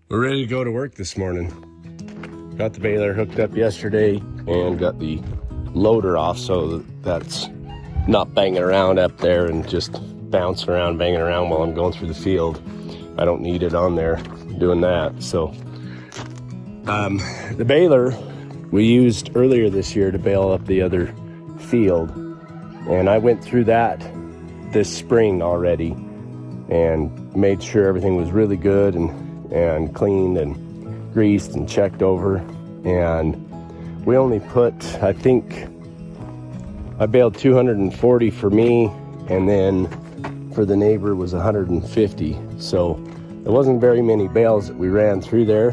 We're ready to go to work this morning. Got the baler hooked up yesterday and got the loader off so that's not banging around up there and just bouncing around, banging around while I'm going through the field. I don't need it on there doing that. So the baler we used earlier this year to bale up the other field, and I went through that this spring already and made sure everything was really good and cleaned and greased and checked over. And we only put, I think I baled 240 for me, and then for the neighbor was 150. So there wasn't very many bales that we ran through there.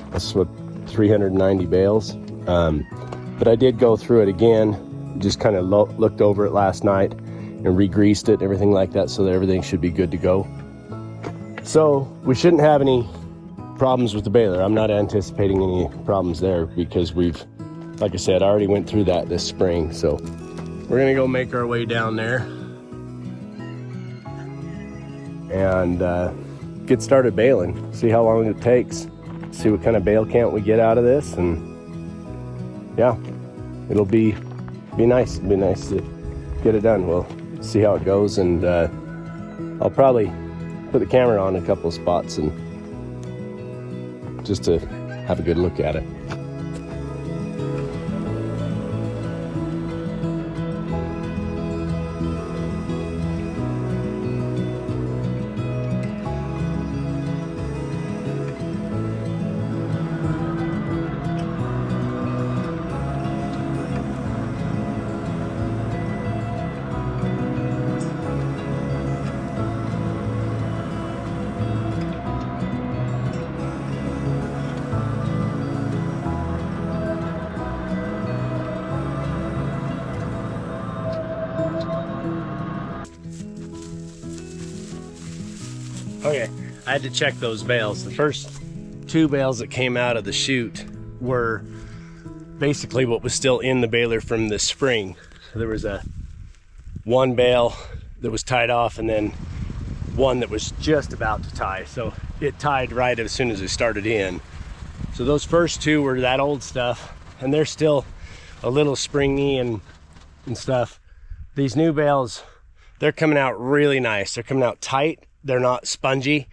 That's what 390 bales. But I did go through it again, just kind of looked over it last night and re-greased it and everything like that, so that everything should be good to go. So we shouldn't have any problems with the baler. I'm not anticipating any problems there because we've, like I said, I already went through that this spring. So we're gonna go make our way down there and get started baling, see how long it takes, see what kind of bale count we get out of this, and yeah, it'll be nice. It'll be nice to get it done. We'll see how it goes, and I'll probably put the camera on a couple of spots and just to have a good look at it. Okay, I had to check those bales. The first two bales that came out of the chute were basically what was still in the baler from the spring. So there was one bale that was tied off and then one that was just about to tie. So it tied right as soon as it started in. So those first two were that old stuff, and they're still a little springy and stuff. These new bales, they're coming out really nice. They're coming out tight. They're not spongy,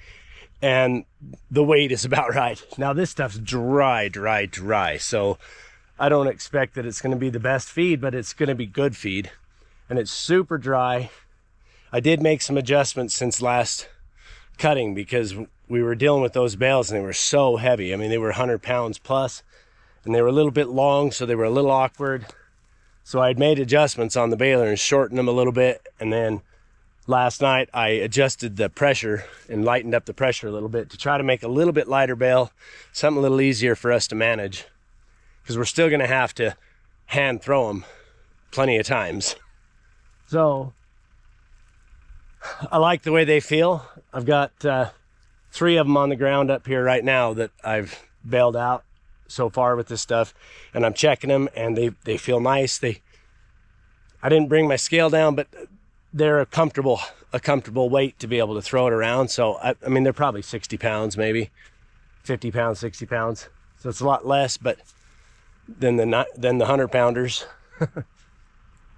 and the weight is about right. Now this stuff's dry. So I don't expect that it's gonna be the best feed, but it's gonna be good feed. And it's super dry. I did make some adjustments since last cutting because we were dealing with those bales and they were so heavy. I mean, they were 100 pounds plus, and they were a little bit long, so they were a little awkward. So I'd made adjustments on the baler and shortened them a little bit, and then last night I adjusted the pressure and lightened up the pressure a little bit to try to make a little bit lighter bale, something a little easier for us to manage, because we're still going to have to hand throw them plenty of times. So I like the way they feel. I've got 3 of them on the ground up here right now that I've baled out so far with this stuff, and I'm checking them, and they feel nice. I didn't bring my scale down, but they're a comfortable weight to be able to throw it around. So I mean, they're probably 60 pounds, maybe 50 pounds, 60 pounds. So it's a lot less, but than the 100 pounders,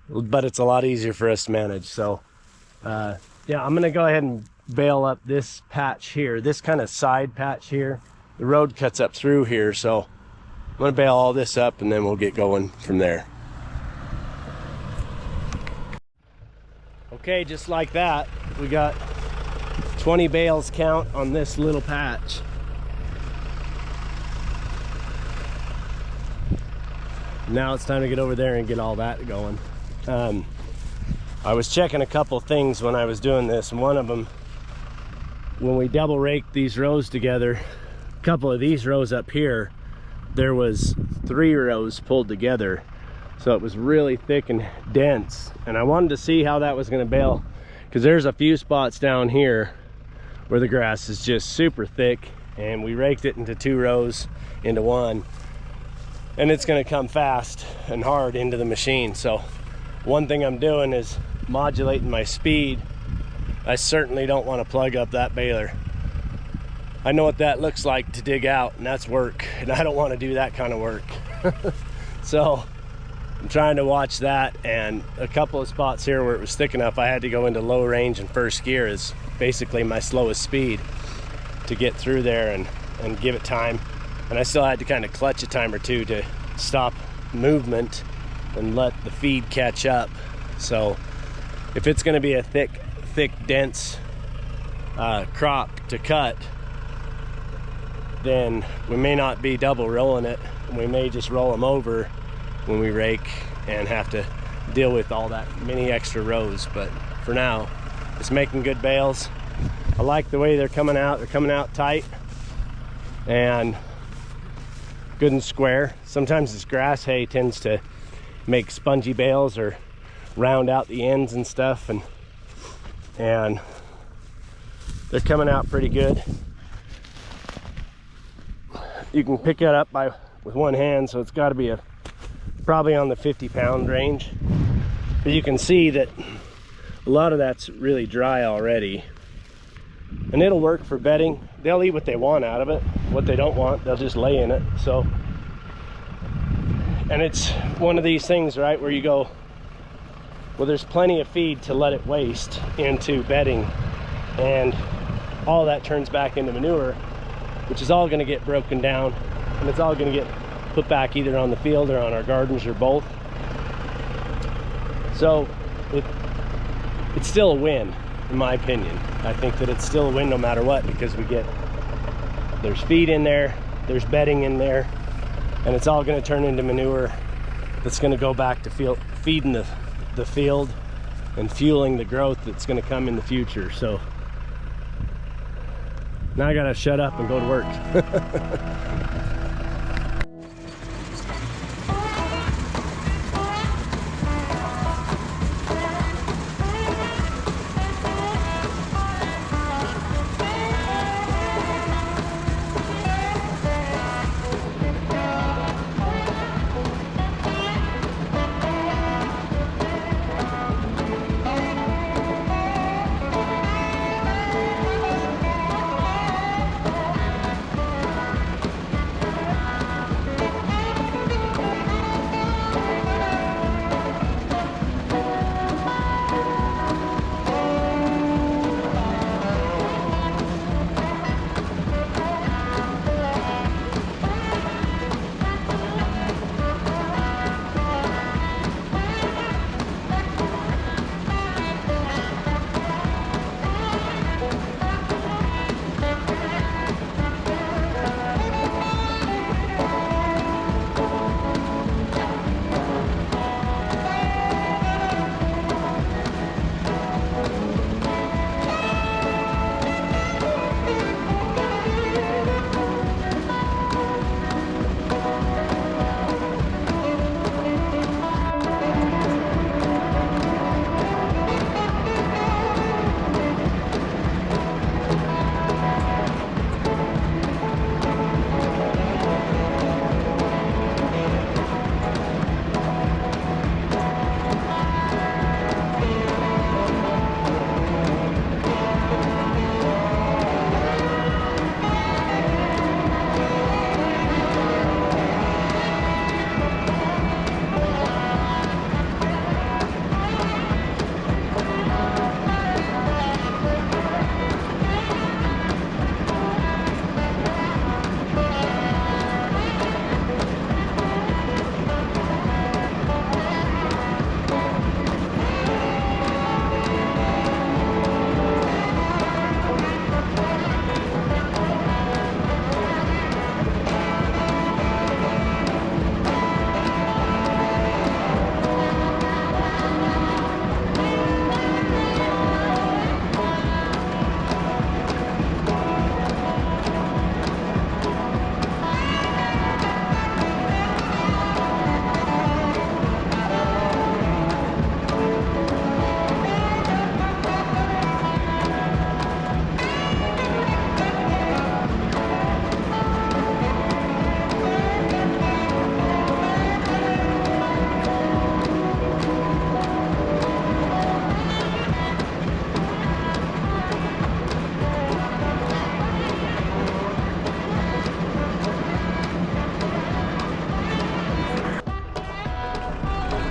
but it's a lot easier for us to manage. So yeah, I'm gonna go ahead and bale up this patch here, this kind of side patch here. The road cuts up through here, so I'm gonna bale all this up and then we'll get going from there. Okay, just like that, we got 20 bales count on this little patch. Now it's time to get over there and get all that going. I was checking a couple things when I was doing this, and one of them, when we double raked these rows together, a couple of these rows up here, there was 3 rows pulled together. So it was really thick and dense, and I wanted to see how that was going to bale, because there's a few spots down here where the grass is just super thick, and we raked it into 2 rows into one, and it's going to come fast and hard into the machine. So one thing I'm doing is modulating my speed. I certainly don't want to plug up that baler. I know what that looks like to dig out, and that's work, and I don't want to do that kind of work. So I'm trying to watch that, and a couple of spots here where it was thick enough I had to go into low range and first gear is basically my slowest speed to get through there and give it time. And I still had to kind of clutch a time or two to stop movement and let the feed catch up. So if it's going to be a thick, dense crop to cut, then we may not be double rolling it. We may just roll them over when we rake and have to deal with all that many extra rows. But for now, it's making good bales. I like the way they're coming out. They're coming out tight and good and square. Sometimes this grass hay tends to make spongy bales or round out the ends and stuff, and they're coming out pretty good. You can pick it up with one hand, so it's got to be probably on the 50-pound range. But you can see that a lot of that's really dry already, and it'll work for bedding. They'll eat what they want out of it. What they don't want, they'll just lay in it. So, and it's one of these things, right, where you go, well, there's plenty of feed to let it waste into bedding, and all that turns back into manure, which is all going to get broken down, and it's all going to get put back either on the field or on our gardens or both. So it's still a win, in my opinion. I think that it's still a win no matter what, because there's feed in there, there's bedding in there, and it's all going to turn into manure that's going to go back to feeding the field and fueling the growth that's going to come in the future. So now I gotta shut up and go to work.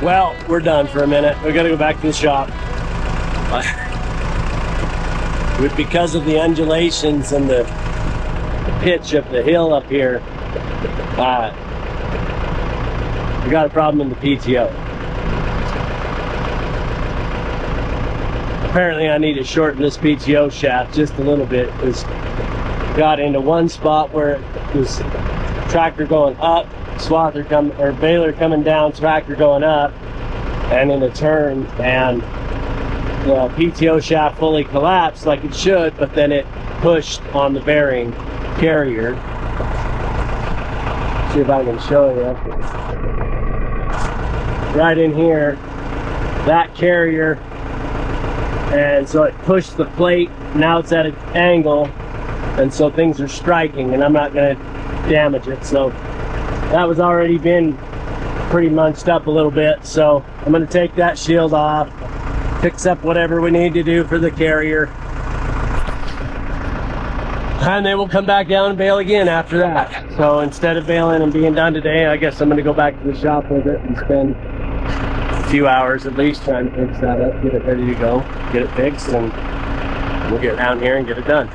Well, we're done for a minute. We gotta go back to the shop. Because of the undulations and the pitch of the hill up here, we got a problem in the PTO. Apparently I need to shorten this PTO shaft just a little bit, because got into one spot where it was tractor going up, baler coming down, tractor going up, and in a turn, and the PTO shaft fully collapsed like it should, but then it pushed on the bearing carrier. See if I can show you. Right in here, that carrier, and so it pushed the plate. Now it's at an angle, and so things are striking, and I'm not going to damage it. So that was already been pretty munched up a little bit, so I'm going to take that shield off, fix up whatever we need to do for the carrier, and then we'll come back down and bale again after that. So instead of baling and being done today, I guess I'm going to go back to the shop with it and spend a few hours at least trying to fix that up, get it ready to go, get it fixed, and we'll get down here and get it done.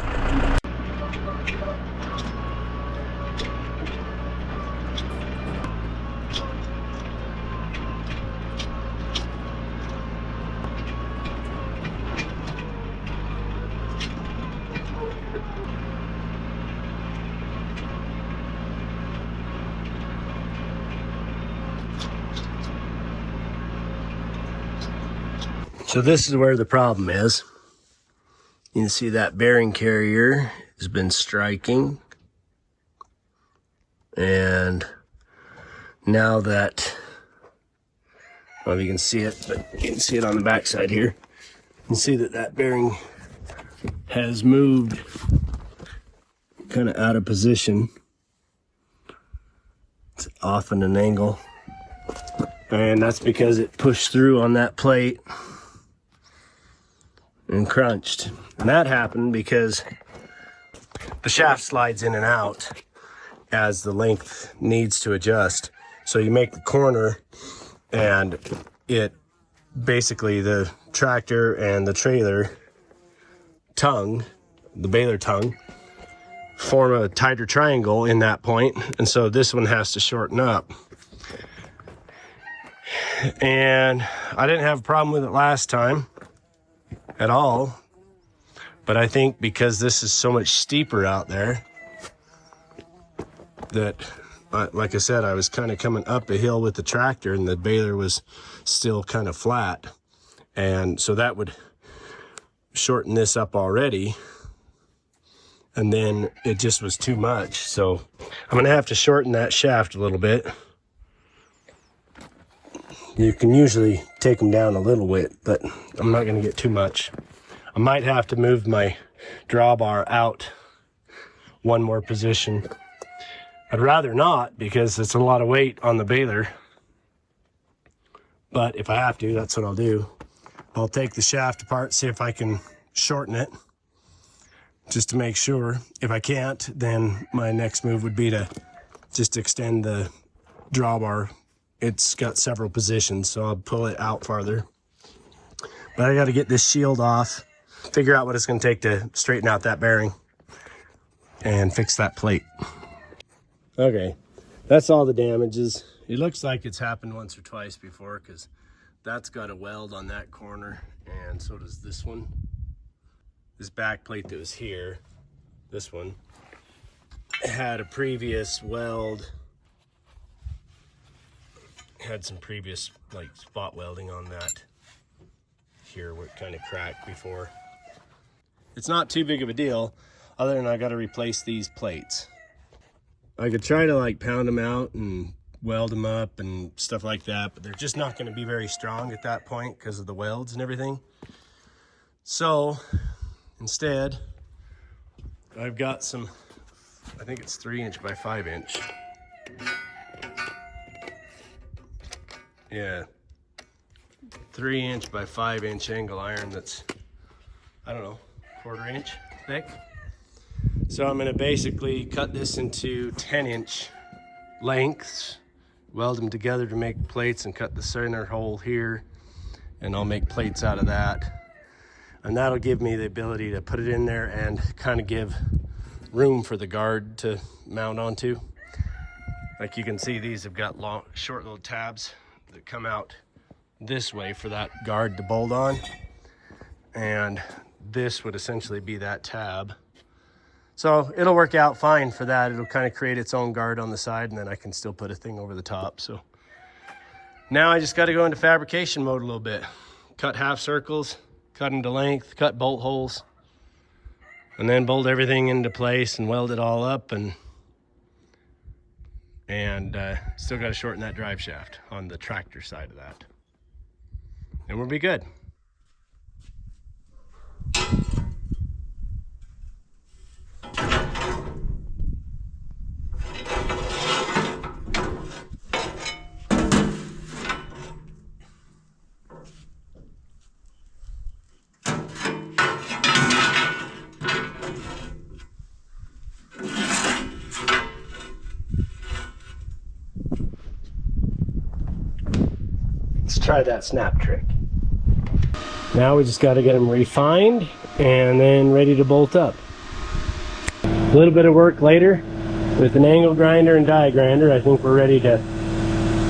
So this is where the problem is. You can see that bearing carrier has been striking. And now that, I don't know if you can see it, but you can see it on the back side here. You can see that that bearing has moved kind of out of position. It's off in an angle. And that's because it pushed through on that plate and crunched. And that happened because the shaft slides in and out as the length needs to adjust. So you make the corner, and it basically, the tractor and the trailer tongue, the baler tongue, form a tighter triangle in that point, and so this one has to shorten up. And I didn't have a problem with it last time at all, but I think because this is so much steeper out there, that, like I said, I was kind of coming up a hill with the tractor and the baler was still kind of flat, and so that would shorten this up already, and then it just was too much. So I'm gonna have to shorten that shaft a little bit. You can usually take them down a little bit, but I'm not going to get too much. I might have to move my drawbar out one more position. I'd rather not, because it's a lot of weight on the baler. But if I have to, that's what I'll do. I'll take the shaft apart, see if I can shorten it, just to make sure. If I can't, then my next move would be to just extend the drawbar. It's got several positions, so I'll pull it out farther. But I got to get this shield off, figure out what it's going to take to straighten out that bearing, and fix that plate. Okay, that's all the damages. It looks like it's happened once or twice before, because that's got a weld on that corner, and so does this one. This back plate that was here, this one, had a previous weld. Had some previous like spot welding on that here where it kind of cracked before. It's not too big of a deal, other than I got to replace these plates. I could try to like pound them out and weld them up and stuff like that, but they're just not going to be very strong at that point because of the welds and everything. So instead, I've got some, I think it's 3" by 5". Yeah, 3" by 5" angle iron that's, I don't know, 1/4 inch thick. So I'm gonna basically cut this into 10" lengths weld them together to make plates and cut the center hole here, and I'll make plates out of that. And that'll give me the ability to put it in there and kind of give room for the guard to mount onto. Like you can see, these have got long, short little tabs that come out this way for that guard to bolt on. And this would essentially be that tab. So it'll work out fine for that. It'll kind of create its own guard on the side, and then I can still put a thing over the top. So now I just got to go into fabrication mode a little bit. Cut half circles, cut them to length, cut bolt holes, and then bolt everything into place and weld it all up, and still got to shorten that drive shaft on the tractor side of that. And we'll be good. Let's try that snap trick. Now we just got to get them refined and then ready to bolt up. A little bit of work later with an angle grinder and die grinder. I think we're ready to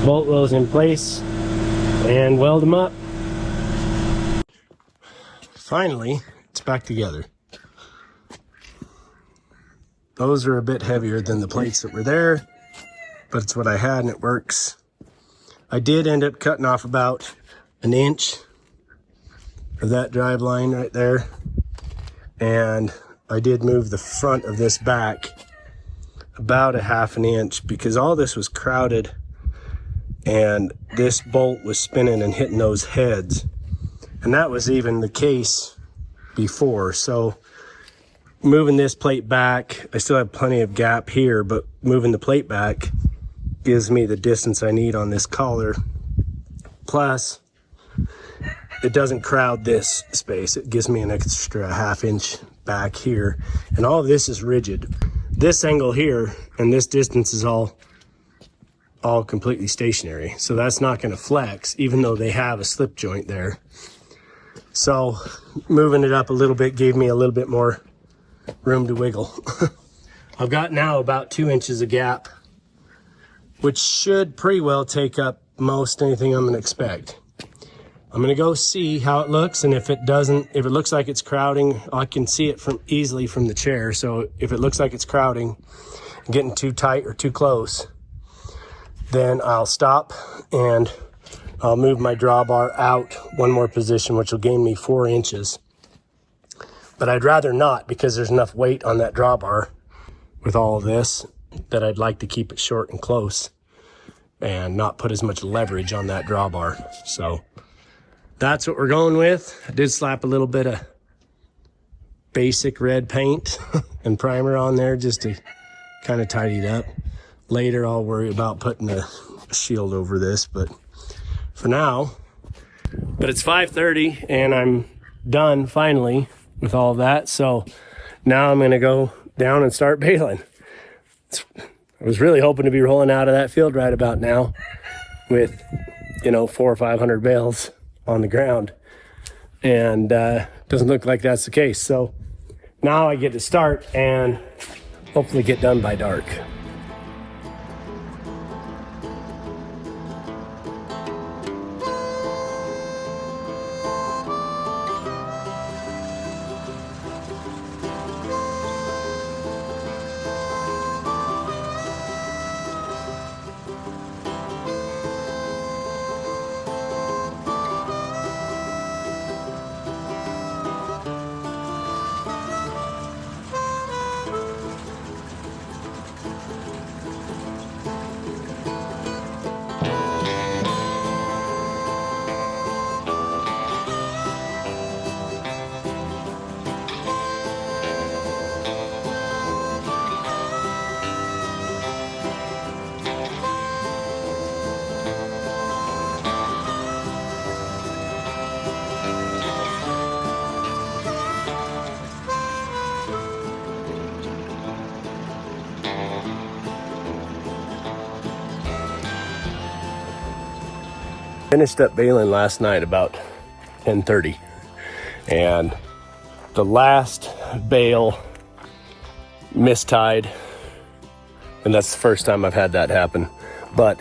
bolt those in place and weld them up. Finally, it's back together. Those are a bit heavier than the plates that were there, but it's what I had and it works. I did end up cutting off about an inch of that drive line right there, and I did move the front of this back about a half an inch because all this was crowded and this bolt was spinning and hitting those heads, and that was even the case before. So moving this plate back, I still have plenty of gap here, but moving the plate back gives me the distance I need on this collar. Plus, it doesn't crowd this space. It gives me an extra half inch back here. And all of this is rigid. This angle here and this distance is all completely stationary. So that's not gonna flex, even though they have a slip joint there. So moving it up a little bit gave me a little bit more room to wiggle. I've got now about 2 inches of gap, which should pretty well take up most anything I'm gonna expect. I'm gonna go see how it looks, and if it looks like it's crowding, I can see it easily from the chair. So if it looks like it's crowding, getting too tight or too close, then I'll stop and I'll move my drawbar out one more position, which will gain me 4 inches. But I'd rather not, because there's enough weight on that drawbar with all of this that I'd like to keep it short and close and not put as much leverage on that drawbar. So that's what we're going with. I did slap a little bit of basic red paint and primer on there just to kind of tidy it up. Later I'll worry about putting a shield over this, but for now. But it's 5:30 and I'm done finally with all of that. So now I'm gonna go down and start baling. I was really hoping to be rolling out of that field right about now with, 400 or 500 bales on the ground, and doesn't look like that's the case. So now I get to start and hopefully get done by dark. Finished up baling last night about 10:30, and the last bale mistied, and that's the first time I've had that happen, but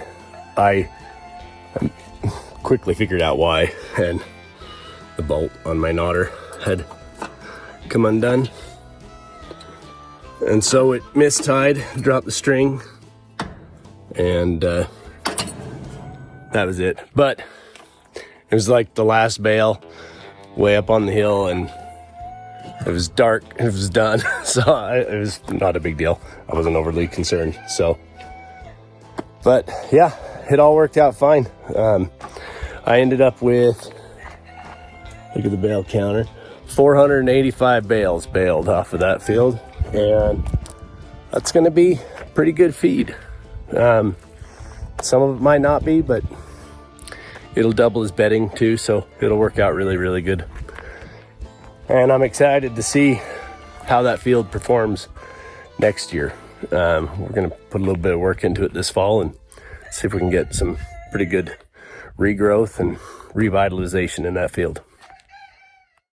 I quickly figured out why, and the bolt on my knotter had come undone, and so it mistied, dropped the string, and that was it. But it was like the last bale way up on the hill, and it was dark, it was done. So it was not a big deal. I wasn't overly concerned. So, but yeah, it all worked out fine. I ended up with, look at the bale counter, 485 bales baled off of that field. And that's gonna be pretty good feed. Some of it might not be, but it'll double as bedding too, so it'll work out really, really good. And I'm excited to see how that field performs next year. We're gonna put a little bit of work into it this fall and see if we can get some pretty good regrowth and revitalization in that field.